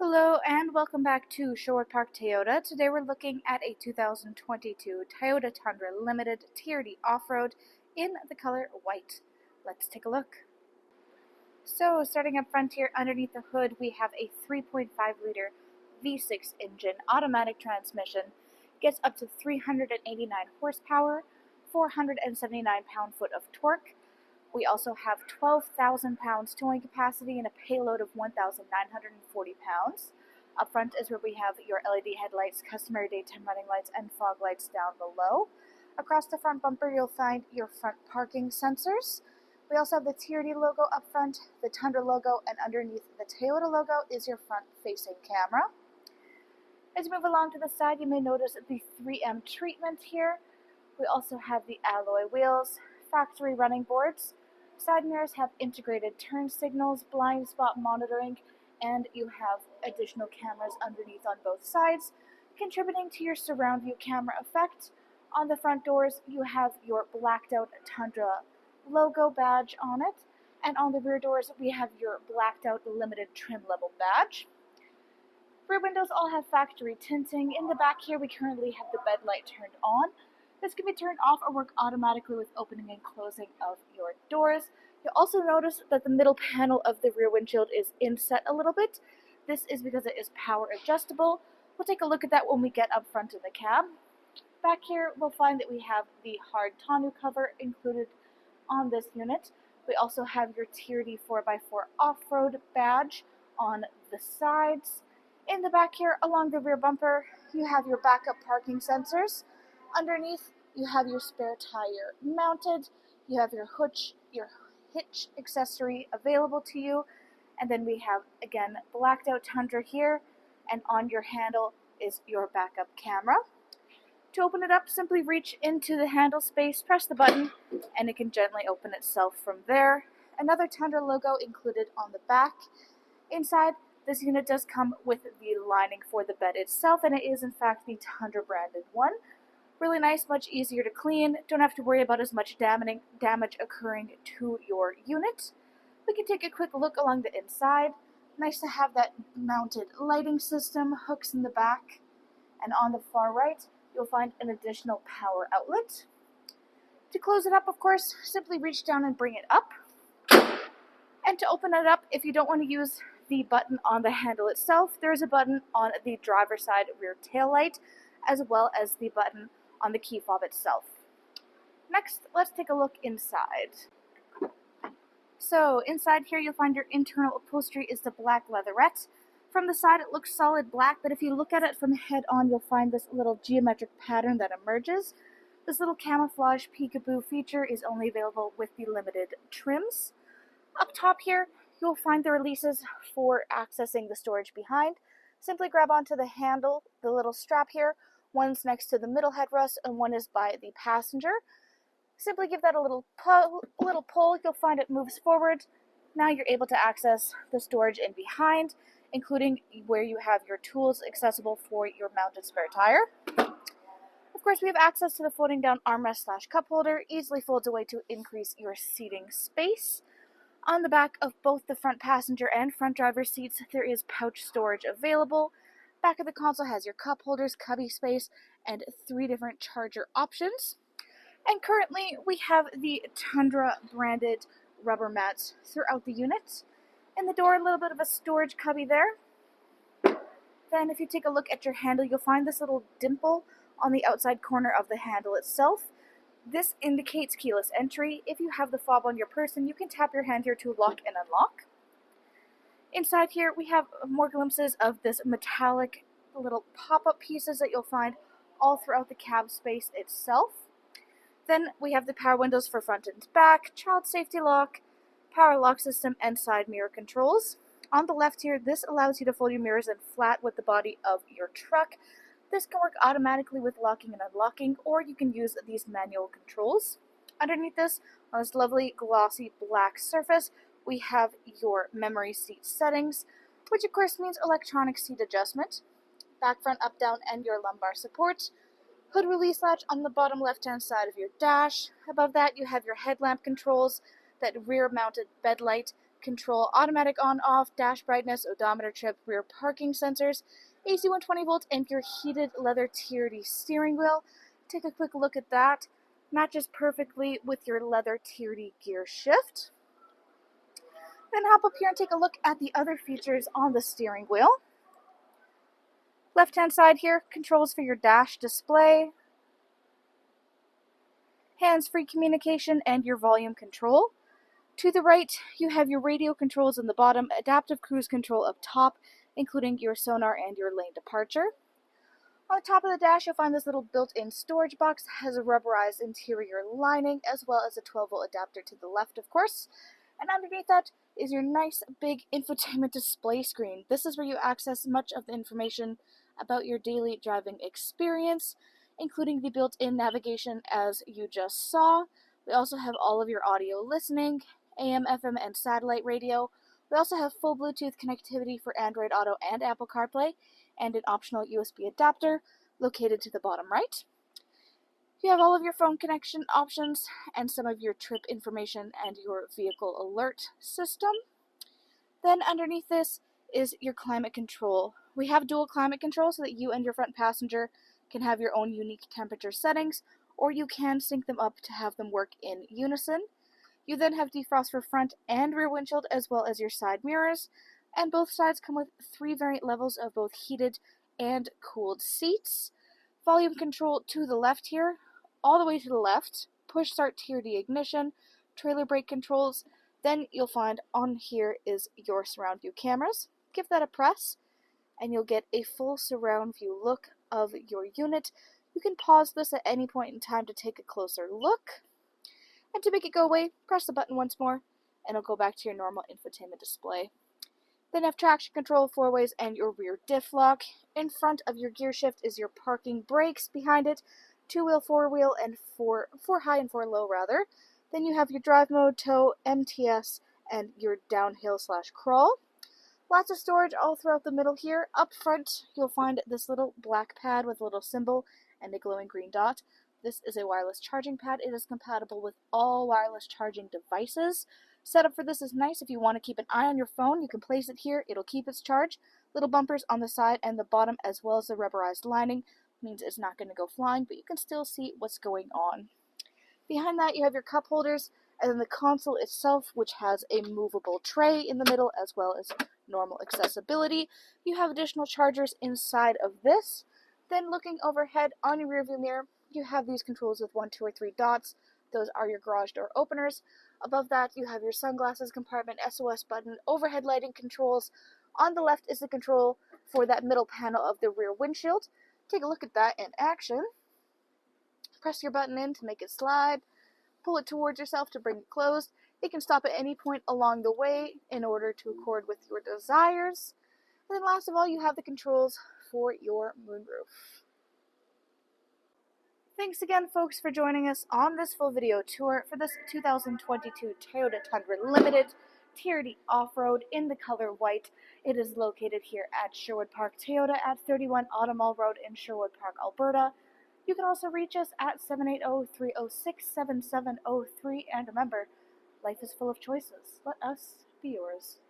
Hello and welcome back to Sherwood Park Toyota. Today we're looking at a 2022 Toyota Tundra Limited TRD Off-Road in the color white. Let's take a look. So starting up front here underneath the hood we have a 3.5 liter V6 engine automatic transmission. Gets up to 389 horsepower, 479 pound-foot of torque. We also have 12,000 pounds towing capacity and a payload of 1,940 pounds. Up front is where we have your LED headlights, customary daytime running lights, and fog lights down below. Across the front bumper, you'll find your front parking sensors. We also have the TRD logo up front, the Tundra logo, and underneath the Toyota logo is your front-facing camera. As you move along to the side, you may notice the 3M treatment here. We also have the alloy wheels, factory running boards. Side mirrors have integrated turn signals, blind spot monitoring, and you have additional cameras underneath on both sides, contributing to your surround view camera effect. On the front doors, you have your blacked out Tundra logo badge on it, and on the rear doors, we have your blacked out limited trim level badge. Rear windows all have factory tinting. In the back here, we currently have the bed light turned on. This can be turned off or work automatically with opening and closing of your doors. You'll also notice that the middle panel of the rear windshield is inset a little bit. This is because it is power adjustable. We'll take a look at that when we get up front in the cab. Back here, we'll find that we have the hard tonneau cover included on this unit. We also have your TRD 4x4 off-road badge on the sides. In the back here, along the rear bumper, you have your backup parking sensors. Underneath, you have your spare tire mounted. You have your hitch accessory available to you. And then we have, again, blacked out Tundra here. And on your handle is your backup camera. To open it up, simply reach into the handle space, press the button, and it can gently open itself from there. Another Tundra logo included on the back. Inside, this unit does come with the lining for the bed itself, and it is in fact the Tundra branded one. Really nice, much easier to clean. Don't have to worry about as much damage occurring to your unit. We can take a quick look along the inside. Nice to have that mounted lighting system, hooks in the back, and on the far right, you'll find an additional power outlet. To close it up, of course, simply reach down and bring it up. And to open it up, if you don't want to use the button on the handle itself, there is a button on the driver's side rear tail light, as well as the button on the key fob itself. Next, let's take a look inside. So inside here you'll find your internal upholstery is the black leatherette. From the side it looks solid black, but if you look at it from head on you'll find this little geometric pattern that emerges. This little camouflage peekaboo feature is only available with the limited trims. Up top here you'll find the releases for accessing the storage behind. Simply grab onto the handle, the little strap here. One's next to the middle headrest and one is by the passenger. Simply give that a little pull, you'll find it moves forward. Now you're able to access the storage in behind, including where you have your tools accessible for your mounted spare tire. Of course, we have access to the folding down armrest / cup holder, easily folds away to increase your seating space. On the back of both the front passenger and front driver seats, there is pouch storage available. Back of the console has your cup holders, cubby space, and 3 different charger options. And currently, we have the Tundra branded rubber mats throughout the unit. In the door, a little bit of a storage cubby there. Then if you take a look at your handle, you'll find this little dimple on the outside corner of the handle itself. This indicates keyless entry. If you have the fob on your person, you can tap your hand here to lock and unlock. Inside here, we have more glimpses of this metallic little pop-up pieces that you'll find all throughout the cab space itself. Then we have the power windows for front and back, child safety lock, power lock system, and side mirror controls. On the left here, this allows you to fold your mirrors in flat with the body of your truck. This can work automatically with locking and unlocking, or you can use these manual controls. Underneath this, on this lovely glossy black surface, we have your memory seat settings, which of course means electronic seat adjustment, back, front, up, down, and your lumbar support. Hood release latch on the bottom left-hand side of your dash. Above that, you have your headlamp controls, that rear-mounted bed light, control automatic on-off, dash brightness, odometer trip, rear parking sensors, AC 120 volts, and your heated leather TRD steering wheel. Take a quick look at that. Matches perfectly with your leather TRD gear shift. Then hop up here and take a look at the other features on the steering wheel. Left-hand side here, controls for your dash display, hands-free communication, and your volume control. To the right, you have your radio controls in the bottom, adaptive cruise control up top, including your sonar and your lane departure. On the top of the dash, you'll find this little built-in storage box. It has a rubberized interior lining, as well as a 12-volt adapter to the left, of course. And underneath that is your nice big infotainment display screen. This is where you access much of the information about your daily driving experience, including the built-in navigation as you just saw. We also have all of your audio listening, AM, FM, and satellite radio. We also have full Bluetooth connectivity for Android Auto and Apple CarPlay, and an optional USB adapter located to the bottom right. You have all of your phone connection options and some of your trip information and your vehicle alert system. Then underneath this is your climate control. We have dual climate control so that you and your front passenger can have your own unique temperature settings, or you can sync them up to have them work in unison. You then have defrost for front and rear windshield, as well as your side mirrors, and both sides come with 3 variant levels of both heated and cooled seats. Volume control to the left here, all the way to the left, push start TRD ignition, trailer brake controls. Then you'll find on here is your surround view cameras. Give that a press, and you'll get a full surround view look of your unit. You can pause this at any point in time to take a closer look. And to make it go away, press the button once more, and it'll go back to your normal infotainment display. Then you have traction control, 4-ways, and your rear diff lock. In front of your gear shift is your parking brakes. Behind it, 2-wheel, 4-wheel, and 4 high and 4 low rather. Then you have your drive mode, tow, MTS, and your downhill/crawl. Lots of storage all throughout the middle here. Up front, you'll find this little black pad with a little symbol and a glowing green dot. This is a wireless charging pad. It is compatible with all wireless charging devices. Setup for this is nice. If you want to keep an eye on your phone, you can place it here. It'll keep its charge. Little bumpers on the side and the bottom, as well as the rubberized lining, means it's not going to go flying, but you can still see what's going on. Behind that, you have your cup holders, and then the console itself, which has a movable tray in the middle, as well as normal accessibility. You have additional chargers inside of this. Then looking overhead on your rearview mirror, you have these controls with 1, 2, or 3 dots. Those are your garage door openers. Above that, you have your sunglasses compartment, SOS button, overhead lighting controls. On the left is the control for that middle panel of the rear windshield. Take a look at that in action. Press your button in to make it slide. Pull it towards yourself to bring it closed. It can stop at any point along the way in order to accord with your desires. And then last of all, you have the controls for your moonroof. Thanks again, folks, for joining us on this full video tour for this 2022 Toyota Tundra Limited TRD Off-Road in the color white. It is located here at Sherwood Park Toyota at 31 Autumn Road in Sherwood Park, Alberta. You can also reach us at 780-306-7703. And remember, life is full of choices. Let us be yours.